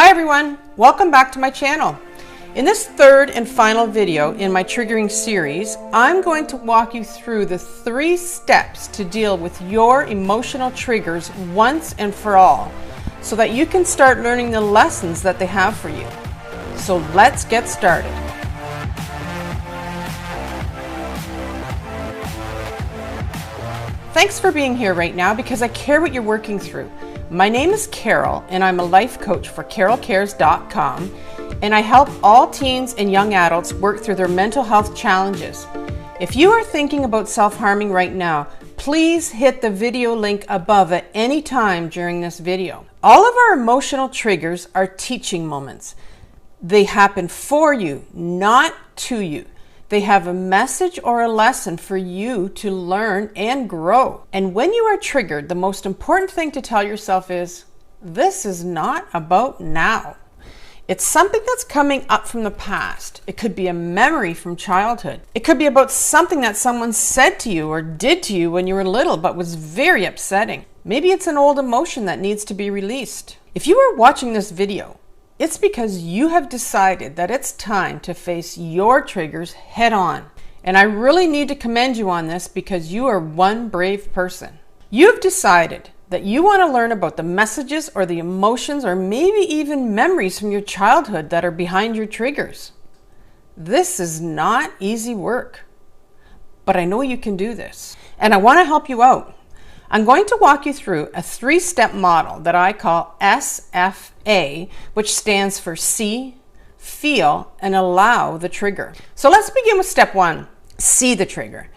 Hi everyone, welcome back to my channel. In this third and final video in my triggering series, I'm going to walk you through the 3 steps to deal with your emotional triggers once and for all, so that you can start learning the lessons that they have for you. So let's get started. Thanks for being here right now because I care what you're working through. My name is Carole and I'm a life coach for CaroleCares.com, and I help all teens and young adults work through their mental health challenges. If you are thinking about self-harming right now, please hit the video link above at any time during this video. All of our emotional triggers are teaching moments. They happen for you, not to you. They have a message or a lesson for you to learn and grow. And when you are triggered, the most important thing to tell yourself is, this is not about now. It's something that's coming up from the past. It could be a memory from childhood. It could be about something that someone said to you or did to you when you were little but was very upsetting. Maybe it's an old emotion that needs to be released. If you are watching this video, it's because you have decided that it's time to face your triggers head on. And I really need to commend you on this because you are one brave person. You've decided that you want to learn about the messages or the emotions or maybe even memories from your childhood that are behind your triggers. This is not easy work, but I know you can do this. And I want to help you out. I'm going to walk you through a 3-step model that I call SFA, which stands for see, feel, and allow the trigger. So let's begin with step 1, see the trigger.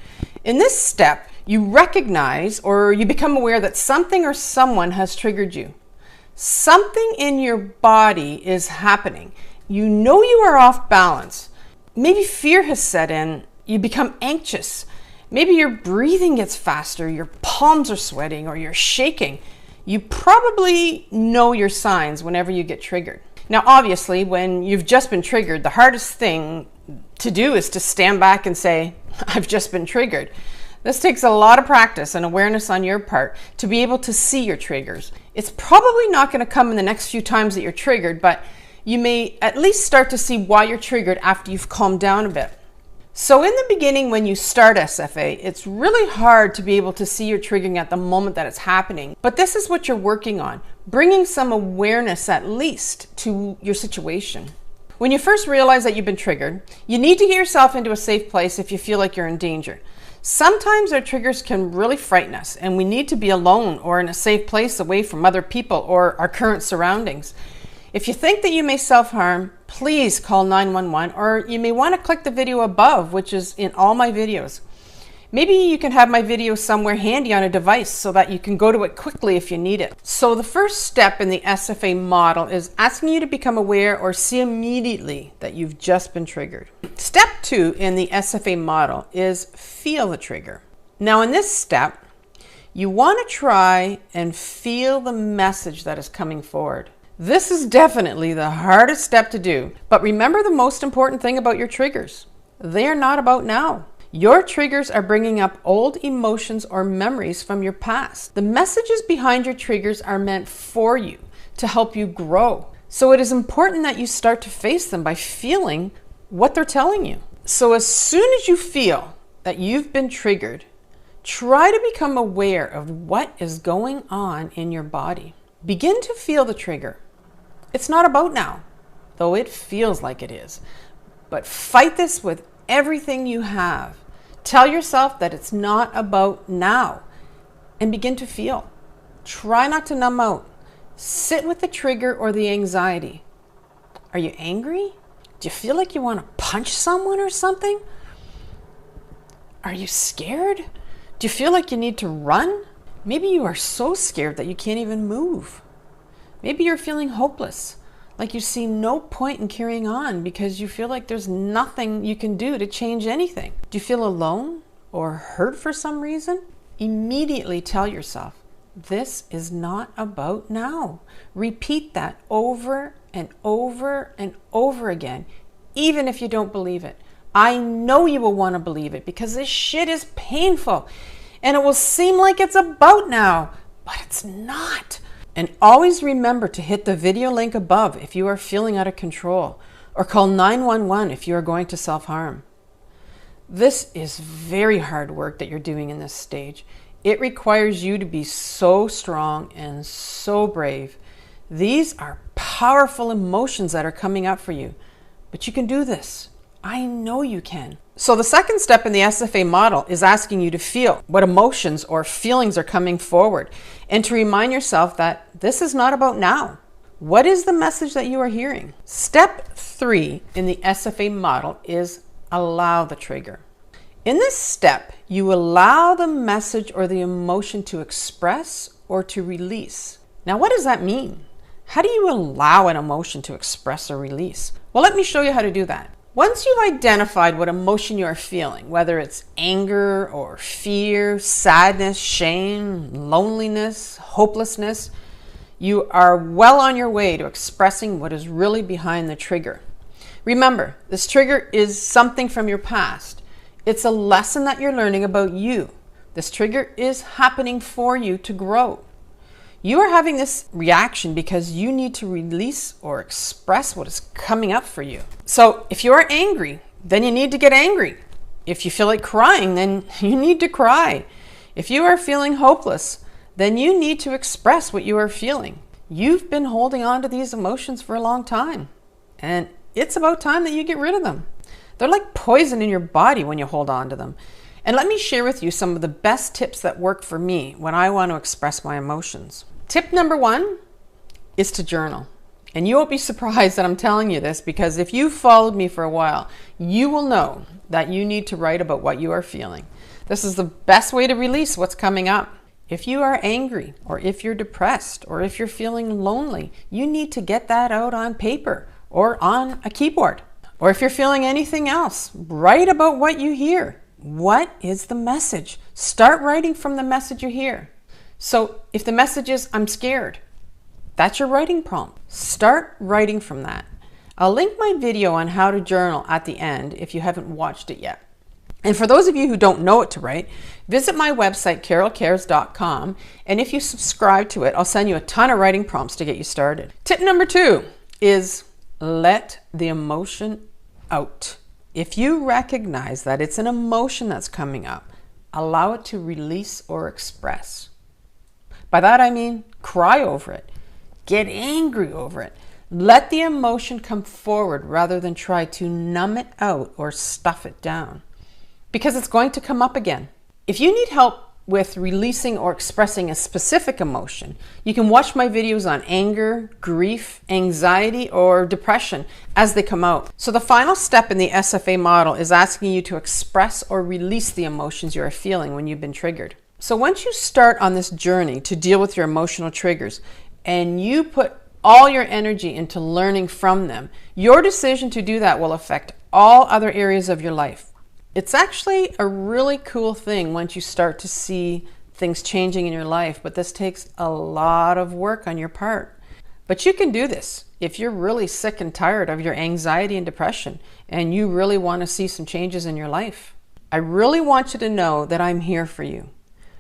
In this step, you recognize or you become aware that something or someone has triggered you. Something in your body is happening. You know you are off balance. Maybe fear has set in. You become anxious. Maybe your breathing gets faster, your palms are sweating, or you're shaking. You probably know your signs whenever you get triggered. Now, obviously, when you've just been triggered, the hardest thing to do is to stand back and say, I've just been triggered. This takes a lot of practice and awareness on your part to be able to see your triggers. It's probably not going to come in the next few times that you're triggered, but you may at least start to see why you're triggered after you've calmed down a bit. So in the beginning, when you start SFA, it's really hard to be able to see your triggering at the moment that it's happening. But this is what you're working on, bringing some awareness at least to your situation. When you first realize that you've been triggered, you need to get yourself into a safe place if you feel like you're in danger. Sometimes our triggers can really frighten us, and we need to be alone or in a safe place away from other people or our current surroundings. If you think that you may self-harm, please call 911, or you may want to click the video above, which is in all my videos. Maybe you can have my video somewhere handy on a device so that you can go to it quickly if you need it. So the first step in the SFA model is asking you to become aware or see immediately that you've just been triggered. Step 2 in the SFA model is feel the trigger. Now in this step, you want to try and feel the message that is coming forward. This is definitely the hardest step to do, but remember the most important thing about your triggers. They are not about now. Your triggers are bringing up old emotions or memories from your past. The messages behind your triggers are meant for you, to help you grow. So it is important that you start to face them by feeling what they're telling you. So as soon as you feel that you've been triggered, try to become aware of what is going on in your body. Begin to feel the trigger. It's not about now, though it feels like it is. But fight this with everything you have. Tell yourself that it's not about now and begin to feel. Try not to numb out. Sit with the trigger or the anxiety. Are you angry? Do you feel like you want to punch someone or something? Are you scared? Do you feel like you need to run? Maybe you are so scared that you can't even move. Maybe you're feeling hopeless, like you see no point in carrying on because you feel like there's nothing you can do to change anything. Do you feel alone or hurt for some reason? Immediately tell yourself, this is not about now. Repeat that over and over and over again, even if you don't believe it. I know you will want to believe it because this shit is painful and it will seem like it's about now, but it's not. And always remember to hit the video link above if you are feeling out of control, or call 911 if you are going to self-harm. This is very hard work that you're doing in this stage. It requires you to be so strong and so brave. These are powerful emotions that are coming up for you, but you can do this. I know you can. So the second step in the SFA model is asking you to feel what emotions or feelings are coming forward, and to remind yourself that this is not about now. What is the message that you are hearing? Step 3 in the SFA model is allow the trigger. In this step, you allow the message or the emotion to express or to release. Now, what does that mean? How do you allow an emotion to express or release? Well, let me show you how to do that. Once you've identified what emotion you are feeling, whether it's anger or fear, sadness, shame, loneliness, hopelessness, you are well on your way to expressing what is really behind the trigger. Remember, this trigger is something from your past. It's a lesson that you're learning about you. This trigger is happening for you to grow. You are having this reaction because you need to release or express what is coming up for you. So if you are angry, then you need to get angry. If you feel like crying, then you need to cry. If you are feeling hopeless, then you need to express what you are feeling. You've been holding on to these emotions for a long time, and it's about time that you get rid of them. They're like poison in your body when you hold on to them. And let me share with you some of the best tips that work for me when I want to express my emotions. Tip number 1 is to journal. And you won't be surprised that I'm telling you this, because if you've followed me for a while, you will know that you need to write about what you are feeling. This is the best way to release what's coming up. If you are angry, or if you're depressed, or if you're feeling lonely, you need to get that out on paper or on a keyboard. Or if you're feeling anything else, write about what you hear. What is the message? Start writing from the message you hear. So if the message is, I'm scared, that's your writing prompt. Start writing from that. I'll link my video on how to journal at the end if you haven't watched it yet. And for those of you who don't know what to write, visit my website, carolecares.com, and if you subscribe to it, I'll send you a ton of writing prompts to get you started. Tip number 2 is let the emotion out. If you recognize that it's an emotion that's coming up, allow it to release or express. By that I mean cry over it, get angry over it. Let the emotion come forward rather than try to numb it out or stuff it down, because it's going to come up again. If you need help with releasing or expressing a specific emotion, you can watch my videos on anger, grief, anxiety, or depression as they come out. So the final step in the SFA model is asking you to express or release the emotions you are feeling when you've been triggered. So once you start on this journey to deal with your emotional triggers, and you put all your energy into learning from them, your decision to do that will affect all other areas of your life. It's actually a really cool thing once you start to see things changing in your life, but this takes a lot of work on your part. But you can do this if you're really sick and tired of your anxiety and depression, and you really want to see some changes in your life. I really want you to know that I'm here for you.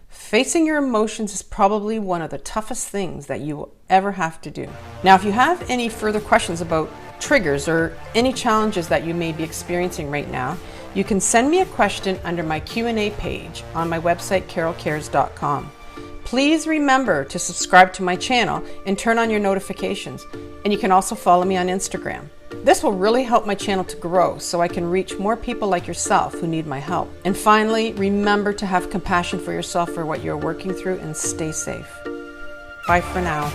Facing your emotions is probably one of the toughest things that you will ever have to do. Now, if you have any further questions about triggers or any challenges that you may be experiencing right now, you can send me a question under my Q&A page on my website, carolecares.com. Please remember to subscribe to my channel and turn on your notifications. And you can also follow me on Instagram. This will really help my channel to grow so I can reach more people like yourself who need my help. And finally, remember to have compassion for yourself for what you're working through, and stay safe. Bye for now.